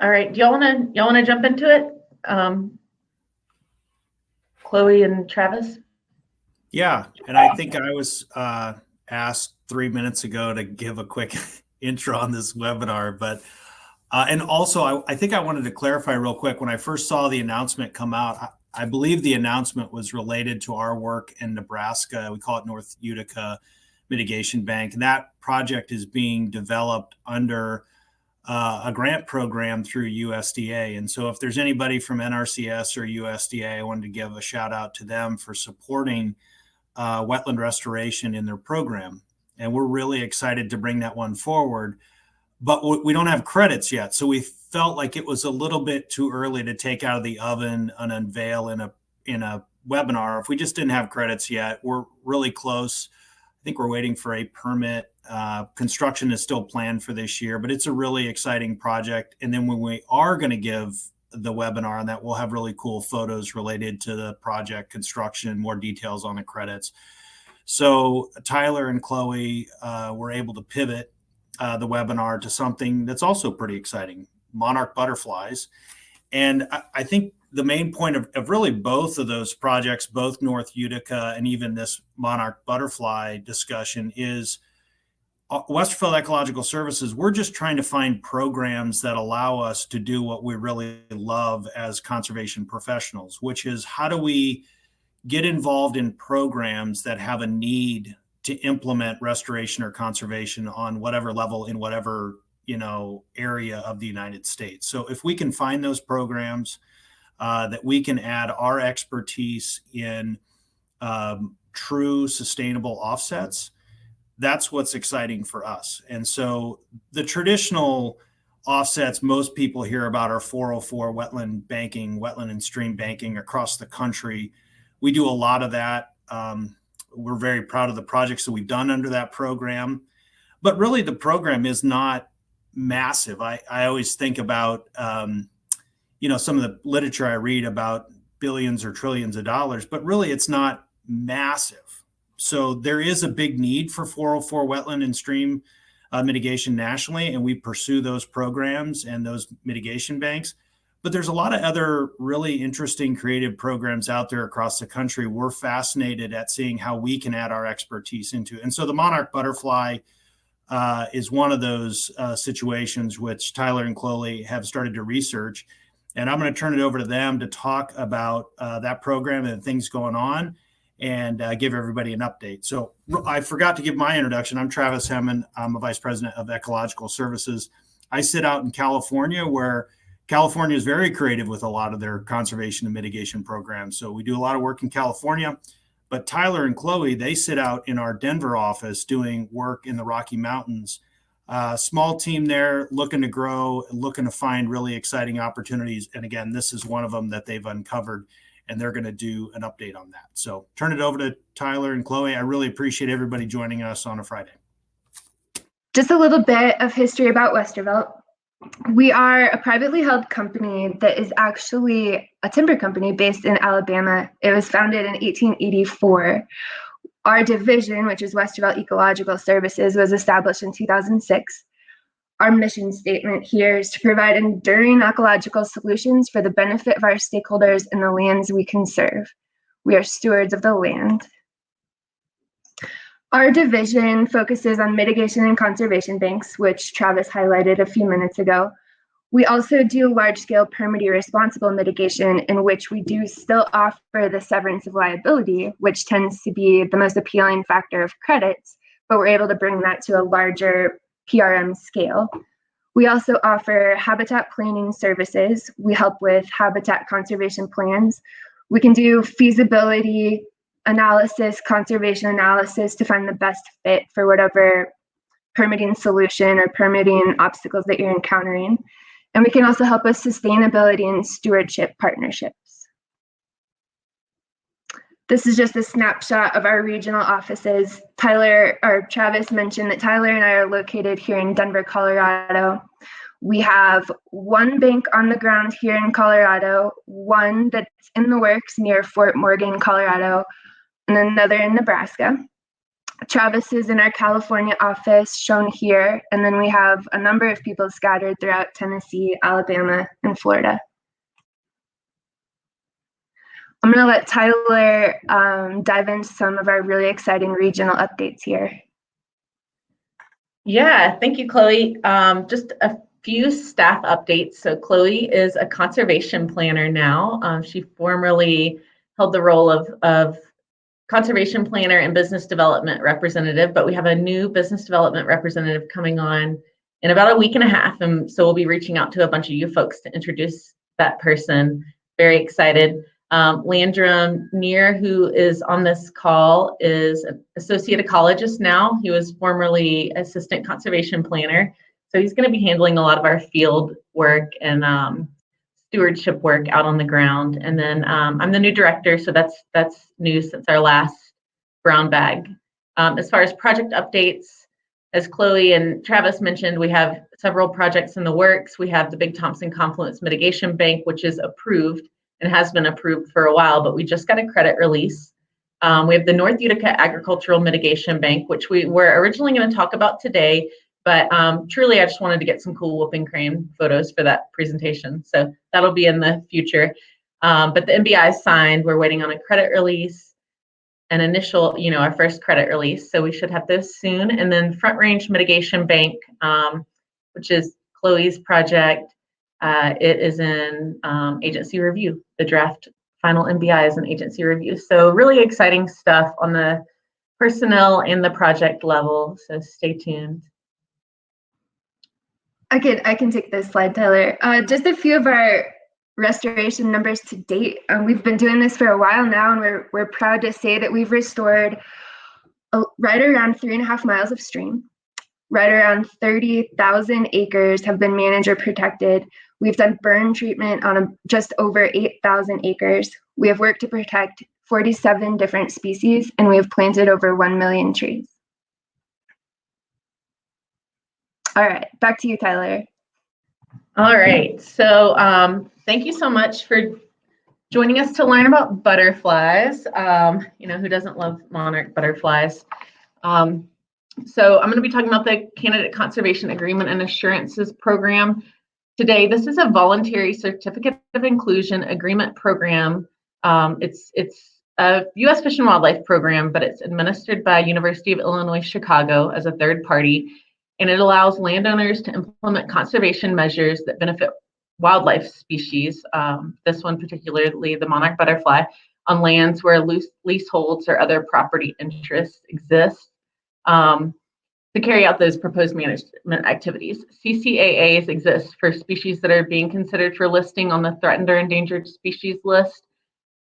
All right, do y'all wanna jump into it? Chloe and Travis? Yeah, and I think I was asked 3 minutes ago to give a quick intro on this webinar, but and also I think I wanted to clarify real quick. When I first saw the announcement come out, I believe the announcement was related to our work in Nebraska. We call it North Utica Mitigation Bank, and that project is being developed under a grant program through USDA. And so if there's anybody from NRCS or USDA, I wanted to give a shout out to them for supporting wetland restoration in their program. And we're really excited to bring that one forward. But we don't have credits yet. So we felt like it was a little bit too early to take out of the oven and unveil in a webinar. If we just didn't have credits yet, we're really close. I think we're waiting for a permit. Construction is still planned for this year, but it's a really exciting project. And then when we are going to give the webinar on that, we'll have really cool photos related to the project construction, more details on the credits. So Tyler and Chloe were able to pivot the webinar to something that's also pretty exciting, Monarch butterflies. And I think the main point of really both of those projects, both North Utica and even this Monarch butterfly discussion, is Westervelt Ecological Services. We're just trying to find programs that allow us to do what we really love as conservation professionals, which is how do we get involved in programs that have a need to implement restoration or conservation on whatever level in whatever area of the United States. So if we can find those programs that we can add our expertise in true sustainable offsets, that's what's exciting for us. And so the traditional offsets most people hear about are 404 wetland banking, wetland and stream banking across the country. We do a lot of that. We're very proud of the projects that we've done under that program. But really, the program is not massive. I always think about, some of the literature I read about billions or trillions of dollars, but really it's not massive. So there is a big need for 404 wetland and stream mitigation nationally, and we pursue those programs and those mitigation banks. But there's a lot of other really interesting creative programs out there across the country. We're fascinated at seeing how we can add our expertise into it. And so the Monarch butterfly is one of those situations which Tyler and Chloe have started to research. And I'm going to turn it over to them to talk about that program and things going on and give everybody an update. So I forgot to give my introduction. I'm Travis Hemmon. I'm a vice president of Ecological Services. I sit out in California, where California is very creative with a lot of their conservation and mitigation programs. So we do a lot of work in California. But Tyler and Chloe, they sit out in our Denver office doing work in the Rocky Mountains. Small team there, looking to grow, looking to find really exciting opportunities. And again, this is one of them that they've uncovered, and they're going to do an update on that. So turn it over to Tyler and Chloe. I really appreciate everybody joining us on a Friday. Just a little bit of history about Westervelt. We are a privately held company that is actually a timber company based in Alabama. It was founded in 1884. Our division, which is Westervelt Ecological Services, was established in 2006. Our mission statement here is to provide enduring ecological solutions for the benefit of our stakeholders and the lands we conserve. We are stewards of the land. Our division focuses on mitigation and conservation banks, which Travis highlighted a few minutes ago. We also do large-scale permittee responsible mitigation, in which we do still offer the severance of liability, which tends to be the most appealing factor of credits, but we're able to bring that to a larger PRM scale. We also offer habitat planning services. We help with habitat conservation plans. We can do feasibility analysis, conservation analysis to find the best fit for whatever permitting solution or permitting obstacles that you're encountering. And we can also help with sustainability and stewardship partnerships. This is just a snapshot of our regional offices. Travis mentioned that Tyler and I are located here in Denver, Colorado. We have one bank on the ground here in Colorado, one that's in the works near Fort Morgan, Colorado, and another in Nebraska. Travis is in our California office, shown here, and then we have a number of people scattered throughout Tennessee, Alabama, and Florida. I'm going to let Tyler dive into some of our really exciting regional updates here. Yeah, thank you, Chloe. Just a few staff updates. So Chloe is a conservation planner now. She formerly held the role of conservation planner and business development representative, but we have a new business development representative coming on in about a week and a half. And so we'll be reaching out to a bunch of you folks to introduce that person. Very excited. Landrum Neer, who is on this call, is an associate ecologist now. He was formerly assistant conservation planner. So he's going to be handling a lot of our field work and stewardship work out on the ground. And then I'm the new director, so that's new since our last brown bag. As far as project updates, as Chloe and Travis mentioned, we have several projects in the works. We have the Big Thompson Confluence Mitigation Bank, which is approved and has been approved for a while, but we just got a credit release. We have the North Utica Agricultural Mitigation Bank, which we were originally going to talk about today, but truly I just wanted to get some cool whooping cream photos for that presentation. So that'll be in the future. But the MBI is signed. We're waiting on a credit release, an initial, our first credit release. So we should have those soon. And then Front Range Mitigation Bank, which is Chloe's project. It is in agency review. The draft final MBI is an agency review. So really exciting stuff on the personnel and the project level. So stay tuned. I can take this slide, Tyler. Just a few of our restoration numbers to date. We've been doing this for a while now, and we're proud to say that we've restored right around 3.5 miles of stream. Right around 30,000 acres have been managed or protected. We've done burn treatment on just over 8,000 acres. We have worked to protect 47 different species, and we have planted over 1 million trees. All right, back to you, Tyler. All right, so thank you so much for joining us to learn about butterflies. Who doesn't love monarch butterflies? So I'm going to be talking about the Candidate Conservation Agreement and Assurances Program today. This is a voluntary certificate of inclusion agreement program. It's a U.S. Fish and Wildlife program, but it's administered by University of Illinois Chicago as a third party, and it allows landowners to implement conservation measures that benefit wildlife species. This one particularly, the monarch butterfly, on lands where leaseholds or other property interests exist. To carry out those proposed management activities. CCAAs exist for species that are being considered for listing on the threatened or endangered species list,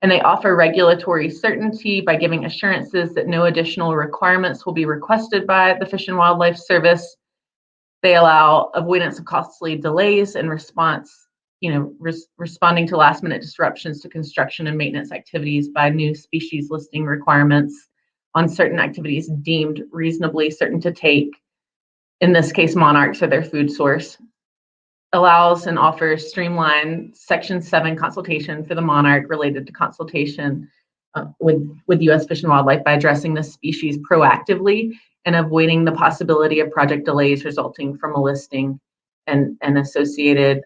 and they offer regulatory certainty by giving assurances that no additional requirements will be requested by the Fish and Wildlife Service. They allow avoidance of costly delays in response, responding to last-minute disruptions to construction and maintenance activities by new species listing requirements on certain activities deemed reasonably certain to take, in this case, monarchs or their food source. Allows and offers streamlined Section 7 consultation for the monarch related to consultation with U.S. Fish and Wildlife by addressing the species proactively and avoiding the possibility of project delays resulting from a listing and associated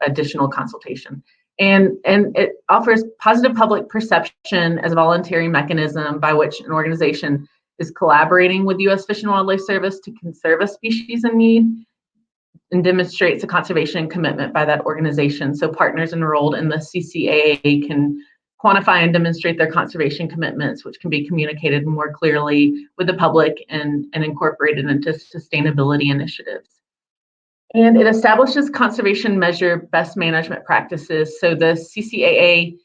additional consultation. And it offers positive public perception as a voluntary mechanism by which an organization is collaborating with U.S. Fish and Wildlife Service to conserve a species in need, and demonstrates a conservation commitment by that organization. So partners enrolled in the CCAA can quantify and demonstrate their conservation commitments, which can be communicated more clearly with the public and incorporated into sustainability initiatives. And it establishes conservation measure best management practices. So the CCAA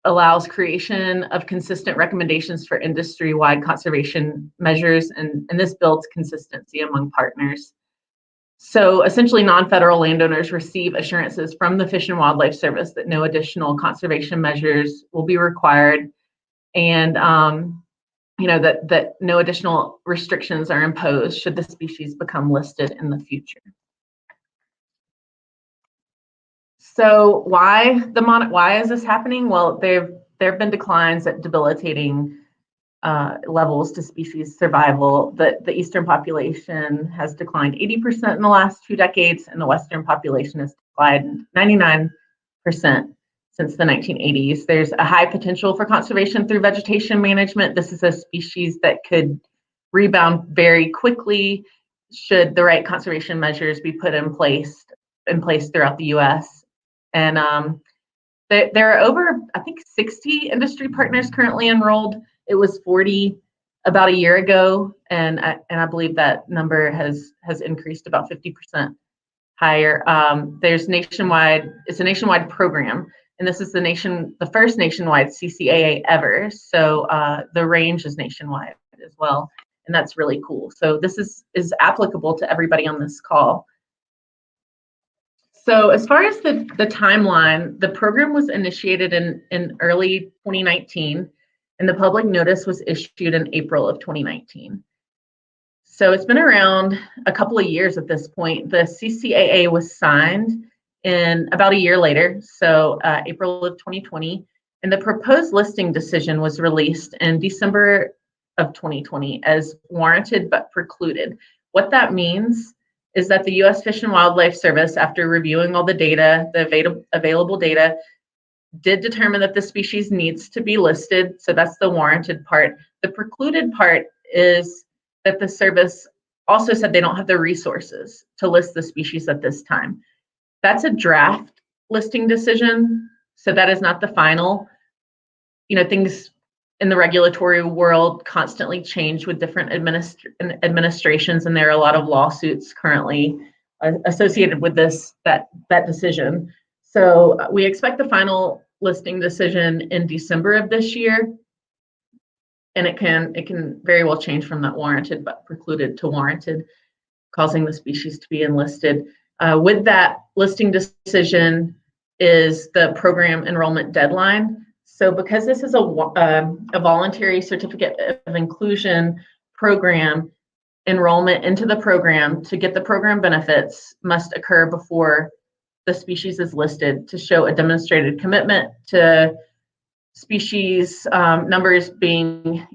allows creation of consistent recommendations for industry-wide conservation measures, and this builds consistency among partners. So essentially, non-federal landowners receive assurances from the Fish and Wildlife Service that no additional conservation measures will be required, and that no additional restrictions are imposed should the species become listed in the future. So why is this happening? Well, there have been declines at debilitating levels to species survival. The eastern population has declined 80% in the last 2 decades, and the western population has declined 99% since the 1980s. There's a high potential for conservation through vegetation management. This is a species that could rebound very quickly should the right conservation measures be put in place throughout the U.S. And there are over, I think, 60 industry partners currently enrolled. It was 40 about a year ago, and I believe that number has increased about 50% higher. There's nationwide. It's a nationwide program, and this is the first nationwide CCAA ever. So the range is nationwide as well, and that's really cool. So this is applicable to everybody on this call. So as far as the timeline, the program was initiated in early 2019, and the public notice was issued in April of 2019. So it's been around a couple of years at this point. The CCAA was signed in about a year later, so April of 2020, and the proposed listing decision was released in December of 2020 as warranted but precluded. What that means is that the U.S. Fish and Wildlife Service, after reviewing all the data, the available data, did determine that the species needs to be listed. So that's the warranted part. The precluded part is that the service also said they don't have the resources to list the species at this time. That's a draft listing decision, so that is not the final. Things in the regulatory world constantly change with different administrations, and there are a lot of lawsuits currently associated with that decision. So we expect the final listing decision in December of this year, and it can very well change from that warranted but precluded to warranted, causing the species to be enlisted. With that listing decision is the program enrollment deadline. So because this is a voluntary certificate of inclusion program, enrollment into the program to get the program benefits must occur before the species is listed to show a demonstrated commitment to species numbers being,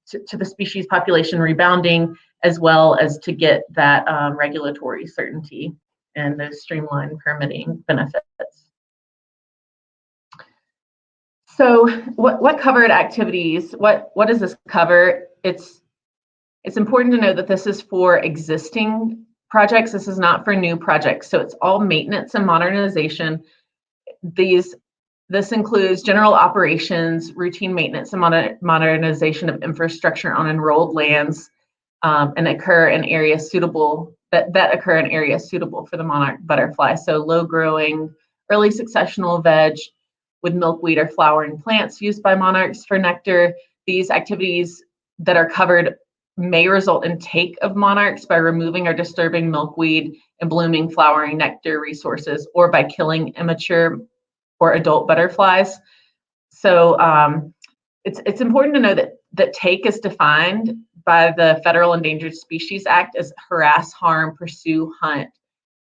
to the species population rebounding, as well as to get that regulatory certainty and those streamlined permitting benefits. So what covered activities? What does this cover? It's important to know that this is for existing projects. This is not for new projects. So it's all maintenance and modernization. This includes general operations, routine maintenance and modernization of infrastructure on enrolled lands, and occur in areas suitable that occur in areas suitable for the monarch butterfly. So low growing, early successional veg with milkweed or flowering plants used by monarchs for nectar. These activities that are covered may result in take of monarchs by removing or disturbing milkweed and blooming flowering nectar resources, or by killing immature or adult butterflies. So it's important to know that take is defined by the Federal Endangered Species Act as harass, harm, pursue, hunt,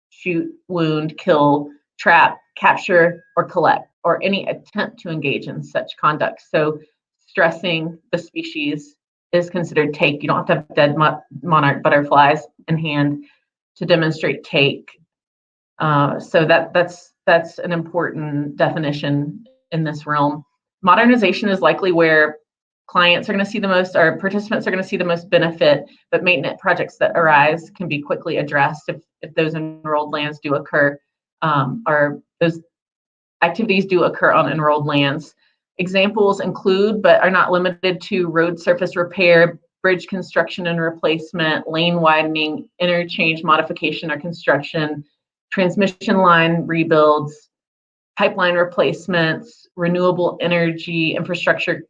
shoot, wound, kill, trap, capture, or collect, or any attempt to engage in such conduct. So stressing the species is considered take. You don't have to have dead monarch butterflies in hand to demonstrate take. So that's an important definition in this realm. Modernization is likely where clients are going to see the most, or participants are going to see the most benefit, but maintenance projects that arise can be quickly addressed if those enrolled lands do occur, or those activities do occur on enrolled lands. Examples include, but are not limited to, road surface repair, bridge construction and replacement, lane widening, interchange modification or construction, transmission line rebuilds, pipeline replacements, renewable energy infrastructure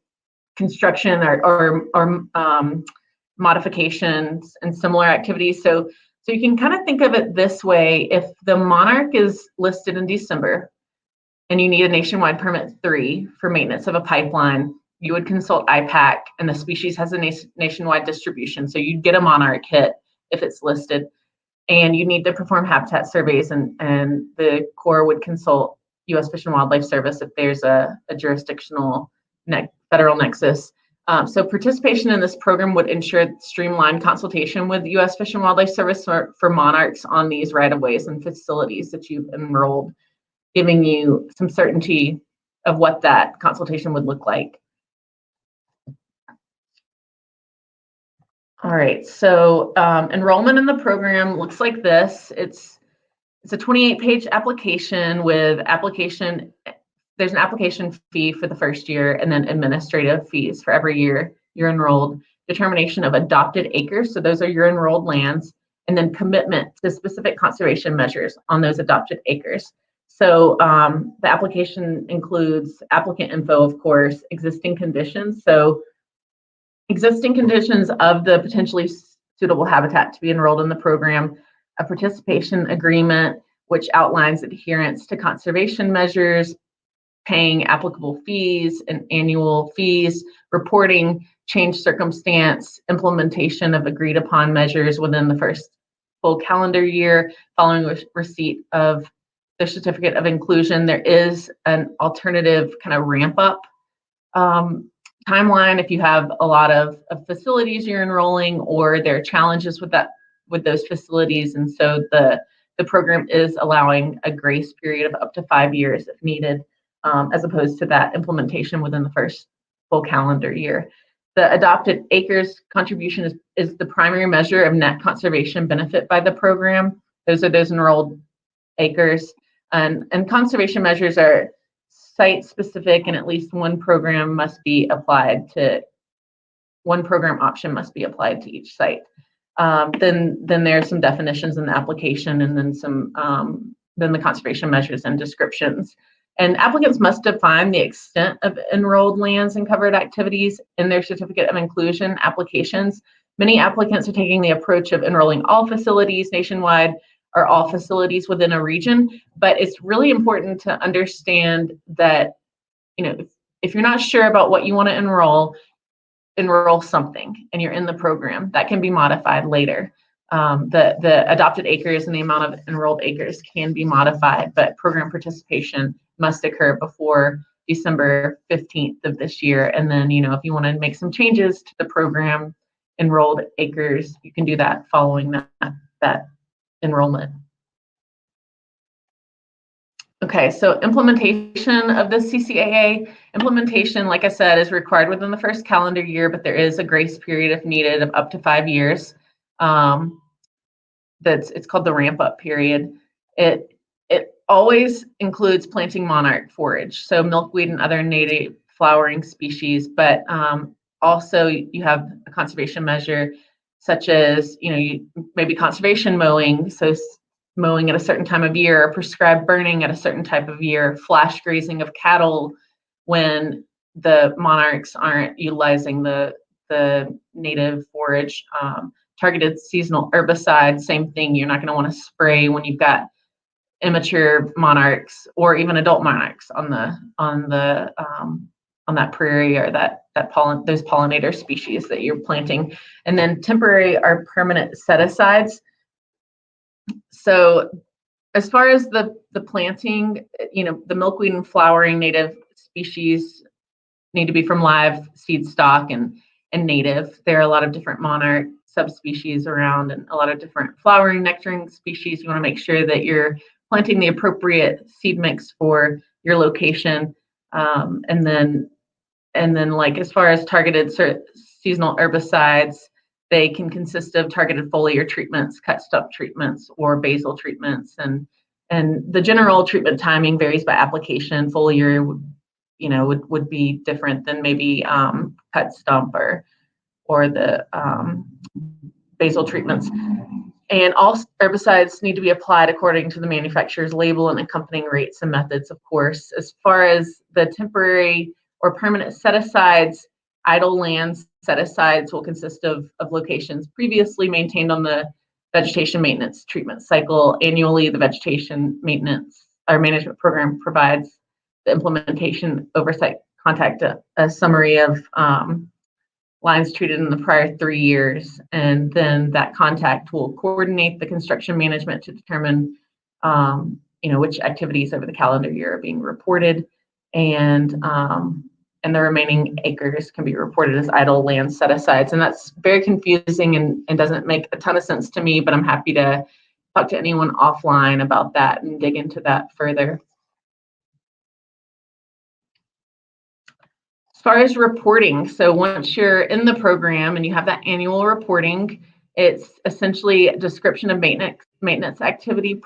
construction or modifications, and similar activities. So you can kind of think of it this way: if the monarch is listed in December and you need a nationwide permit 3 for maintenance of a pipeline, you would consult IPAC, and the species has a nationwide distribution. So you'd get a monarch hit if it's listed, and you need to perform habitat surveys, and the Corps would consult U.S. Fish and Wildlife Service if there's a jurisdictional federal nexus. So participation in this program would ensure streamlined consultation with U.S. Fish and Wildlife Service for monarchs on these right-of-ways and facilities that you've enrolled, giving you some certainty of what that consultation would look like. All right, so enrollment in the program looks like this. It's a 28-page application with there's an application fee for the first year and then administrative fees for every year you're enrolled, determination of adopted acres, so those are your enrolled lands, and then commitment to specific conservation measures on those adopted acres. So the application includes applicant info, of course, existing conditions. So existing conditions of the potentially suitable habitat to be enrolled in the program, a participation agreement, which outlines adherence to conservation measures, paying applicable fees and annual fees, reporting change circumstance, implementation of agreed upon measures within the first full calendar year following receipt of the certificate of inclusion. There is an alternative kind of ramp up timeline if you have a lot of facilities you're enrolling or there are challenges with those facilities. And so the program is allowing a grace period of up to 5 years if needed, as opposed to that implementation within the first full calendar year. The adopted acres contribution is the primary measure of net conservation benefit by the program. Those are those enrolled acres. And conservation measures are site specific, and at least one program option must be applied to each site. Then there are some definitions in the application, and then then the conservation measures and descriptions. And applicants must define the extent of enrolled lands and covered activities in their certificate of inclusion applications. Many applicants are taking the approach of enrolling all facilities nationwide or all facilities within a region, but it's really important to understand that, if you're not sure about what you want to enroll something and you're in the program, that can be modified later. The adopted acres and the amount of enrolled acres can be modified, but program participation must occur before December 15th of this year. And then, if you want to make some changes to the program enrolled acres, you can do that following that enrollment. Okay, so implementation of the CCAA. Implementation, like I said, is required within the first calendar year, but there is a grace period if needed of up to 5 years. It's called the ramp up period. It always includes planting monarch forage, so milkweed and other native flowering species, but also you have a conservation measure such as, maybe conservation mowing, so mowing at a certain time of year, or prescribed burning at a certain type of year, flash grazing of cattle when the monarchs aren't utilizing the native forage, targeted seasonal herbicides, same thing. You're not going to want to spray when you've got immature monarchs or even adult monarchs on that prairie or those pollinator species that you're planting. And then temporary or permanent set-asides. So as far as the planting, the milkweed and flowering native species need to be from live seed stock and native. There are a lot of different monarch subspecies around and a lot of different flowering nectaring species. You want to make sure that you're planting the appropriate seed mix for your location. And then like as far as targeted seasonal herbicides, they can consist of targeted foliar treatments, cut stump treatments, or basal treatments. And the general treatment timing varies by application. Foliar would be different than maybe cut stump or the basal treatments. And all herbicides need to be applied according to the manufacturer's label and accompanying rates and methods, of course. As far as the temporary or permanent set-asides, idle lands set-asides will consist of locations previously maintained on the vegetation maintenance treatment cycle. Annually, the vegetation maintenance or management program provides the implementation oversight contact a summary of lines treated in the prior 3 years, and then that contact will coordinate the construction management to determine which activities over the calendar year are being reported. And and the remaining acres can be reported as idle land set asides. And that's very confusing and doesn't make a ton of sense to me, but I'm happy to talk to anyone offline about that and dig into that further. As far as reporting, so once you're in the program and you have that annual reporting, it's essentially a description of maintenance activity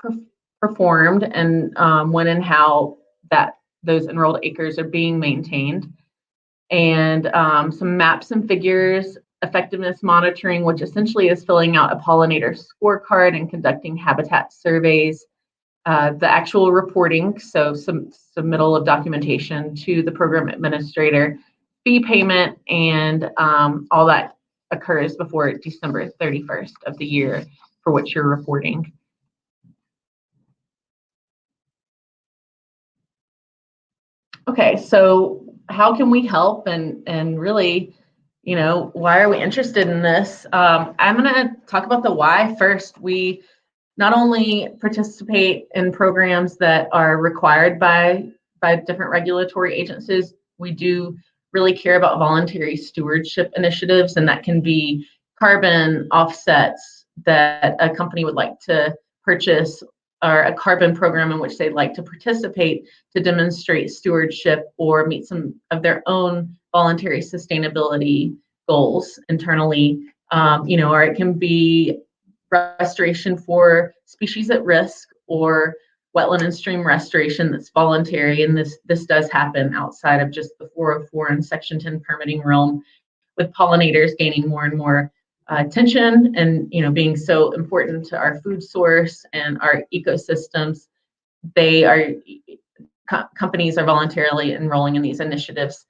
performed and when and how those enrolled acres are being maintained, and some maps and figures, effectiveness monitoring, which essentially is filling out a pollinator scorecard and conducting habitat surveys, the actual reporting, so some submittal of documentation to the program administrator, fee payment, and all that occurs before December 31st of the year for which you're reporting. Okay, so how can we help, and really, why are we interested in this? I'm going to talk about the why first. We not only participate in programs that are required by different regulatory agencies, we do really care about voluntary stewardship initiatives, and that can be carbon offsets that a company would like to purchase, or a carbon program in which they'd like to participate to demonstrate stewardship or meet some of their own voluntary sustainability goals internally, or it can be restoration for species at risk or wetland and stream restoration that's voluntary, and this does happen outside of just the 404 and Section 10 permitting realm, with pollinators gaining more and more attention and being so important to our food source and our ecosystems. Companies are voluntarily enrolling in these initiatives.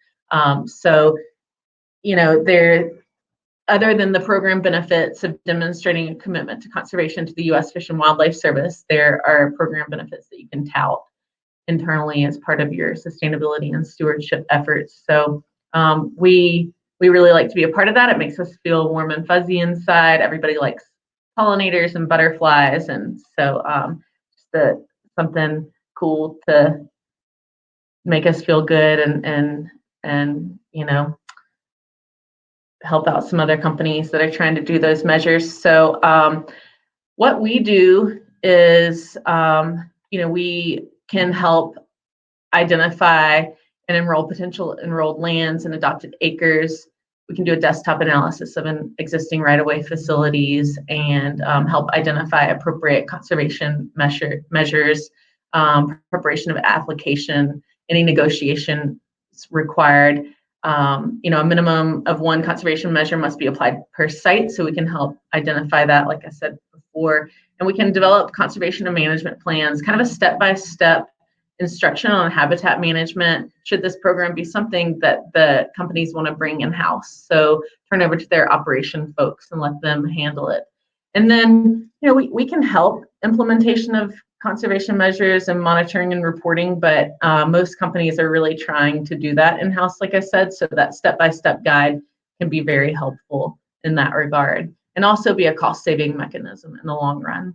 Other than the program benefits of demonstrating a commitment to conservation to the U.S. Fish and Wildlife Service, there are program benefits that you can tout internally as part of your sustainability and stewardship efforts. So we really like to be a part of that. It makes us feel warm and fuzzy inside. Everybody likes pollinators and butterflies, and so just something cool to make us feel good and help out some other companies that are trying to do those measures. So what we do is, we can help identify and enroll potential enrolled lands and adopted acres. We can do a desktop analysis of an existing right-of-way facilities and help identify appropriate conservation measures, preparation of application, any negotiation required. A minimum of one conservation measure must be applied per site, so we can help identify that, like I said before. And we can develop conservation and management plans, kind of a step-by-step instruction on habitat management, should this program be something that the companies want to bring in-house. So turn over to their operation folks and let them handle it. And then, we can help implementation of conservation measures and monitoring and reporting, but most companies are really trying to do that in-house, like I said, so that step-by-step guide can be very helpful in that regard, and also be a cost-saving mechanism in the long run.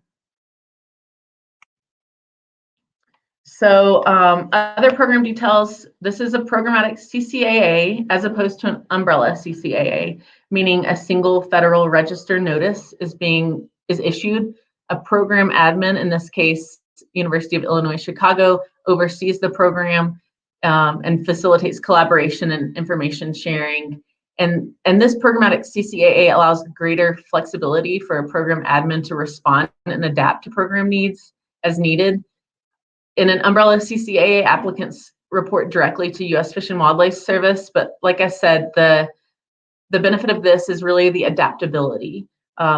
So other program details, this is a programmatic CCAA as opposed to an umbrella CCAA, meaning a single federal register notice is issued. A program admin, in this case, University of Illinois Chicago, oversees the program and facilitates collaboration and information sharing. And this programmatic CCAA allows greater flexibility for a program admin to respond and adapt to program needs as needed. In an umbrella CCAA, applicants report directly to U.S. Fish and Wildlife Service, but like I said, the benefit of this is really the adaptability.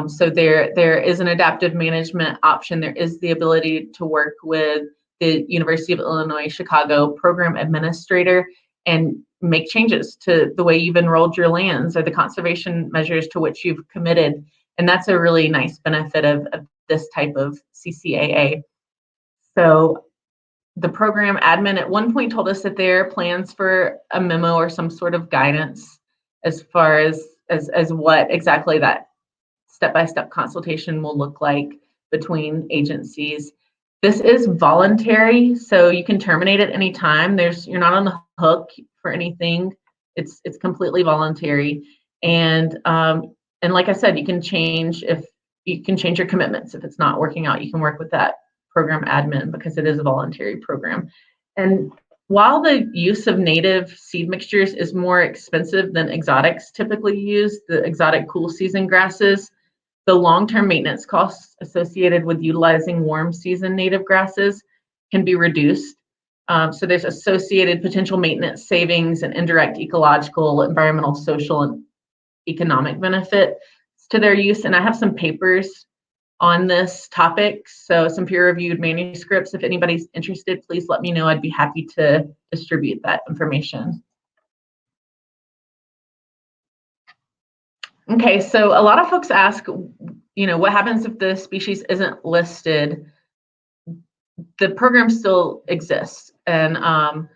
So there is an adaptive management option. There is the ability to work with the University of Illinois Chicago program administrator and make changes to the way you've enrolled your lands or the conservation measures to which you've committed. And that's a really nice benefit of this type of CCAA. So the program admin at one point told us that there are plans for a memo or some sort of guidance as far as what exactly that step-by-step consultation will look like between agencies. This is voluntary, so you can terminate at any time. You're not on the hook for anything It's completely voluntary. And like I said, you can change your commitments. If it's not working out, you can work with that program admin because it is a voluntary program. And while the use of native seed mixtures is more expensive than exotics typically used, the exotic cool season grasses, the long-term maintenance costs associated with utilizing warm season native grasses can be reduced. So there's associated potential maintenance savings and indirect ecological, environmental, social, and economic benefits to their use. And I have some papers on this topic, so some peer-reviewed manuscripts. If anybody's interested, please let me know. I'd be happy to distribute that information. Okay, so a lot of folks ask, what happens if the species isn't listed? The program still exists, and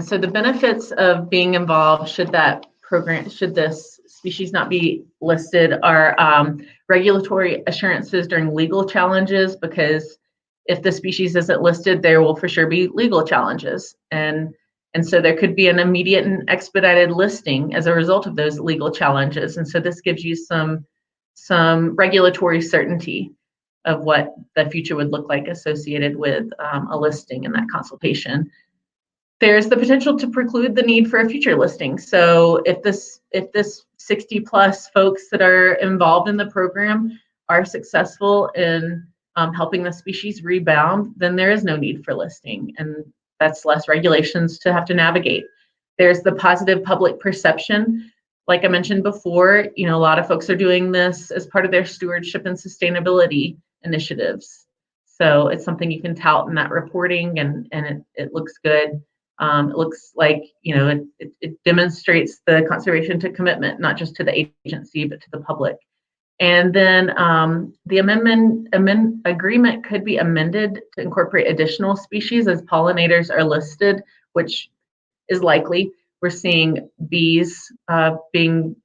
so the benefits of being involved, should this species not be listed, are regulatory assurances during legal challenges, because if the species isn't listed, there will for sure be legal challenges, and so there could be an immediate and expedited listing as a result of those legal challenges. And so this gives you some regulatory certainty of what the future would look like associated with a listing in that consultation. There's the potential to preclude the need for a future listing. So if this 60 plus folks that are involved in the program are successful in helping the species rebound, then there is no need for listing, and that's less regulations to have to navigate. There's the positive public perception. Like I mentioned before, a lot of folks are doing this as part of their stewardship and sustainability initiatives. So it's something you can tout in that reporting, and it looks good. It looks like, it demonstrates the conservation to commitment, not just to the agency, but to the public. And then the agreement could be amended to incorporate additional species as pollinators are listed, which is likely. We're seeing bees being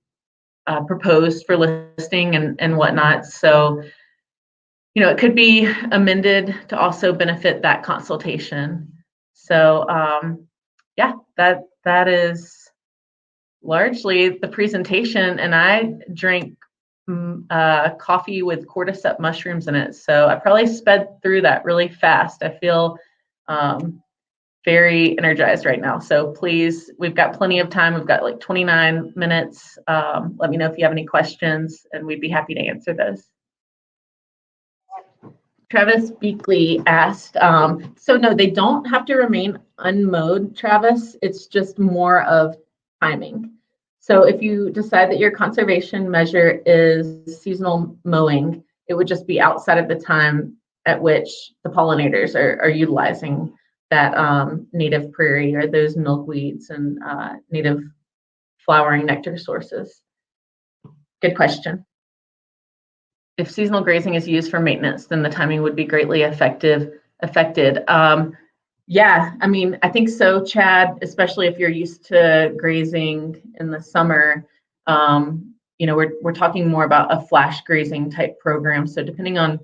proposed for listing and whatnot. So, it could be amended to also benefit that consultation. So, yeah, that is largely the presentation. And I drank coffee with cordyceps mushrooms in it, so I probably sped through that really fast. I feel very energized right now. So please, we've got plenty of time. We've got like 29 minutes. Let me know if you have any questions, and we'd be happy to answer those. Travis Beakley asked, so no, they don't have to remain unmowed, Travis. It's just more of timing. So if you decide that your conservation measure is seasonal mowing, it would just be outside of the time at which the pollinators are utilizing that native prairie or those milkweeds and native flowering nectar sources. Good question. If seasonal grazing is used for maintenance, then the timing would be greatly affected. Yeah, I mean, I think so, Chad, especially if you're used to grazing in the summer. We're talking more about a flash grazing type program. So depending on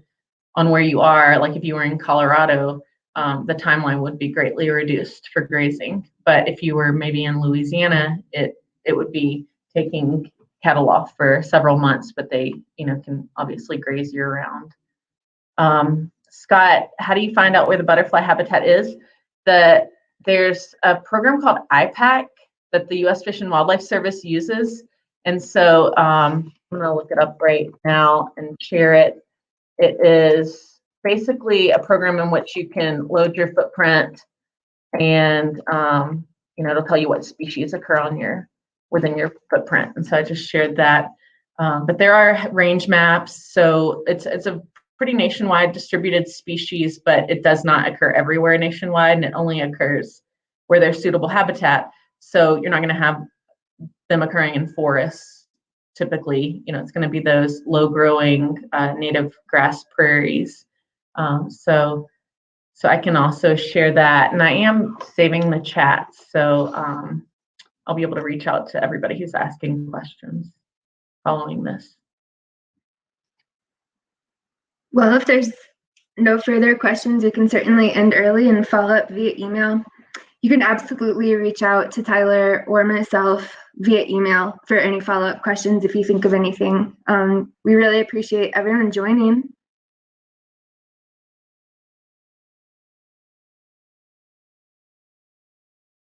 where you are, like if you were in Colorado, the timeline would be greatly reduced for grazing. But if you were maybe in Louisiana, it would be taking cattle off for several months, but they can obviously graze year round. Scott, how do you find out where the butterfly habitat is? There's a program called IPAC that the U.S. Fish and Wildlife Service uses. And so I'm going to look it up right now and share it. It is basically a program in which you can load your footprint, and it'll tell you what species occur within your footprint. And so I just shared that. But there are range maps, so it's a pretty nationwide distributed species, but it does not occur everywhere nationwide, and it only occurs where there's suitable habitat. So you're not going to have them occurring in forests. Typically, it's going to be those low-growing native grass prairies. So I can also share that, and I am saving the chat, so I'll be able to reach out to everybody who's asking questions following this. Well, if there's no further questions, we can certainly end early and follow up via email. You can absolutely reach out to Tyler or myself via email for any follow-up questions if you think of anything. We really appreciate everyone joining,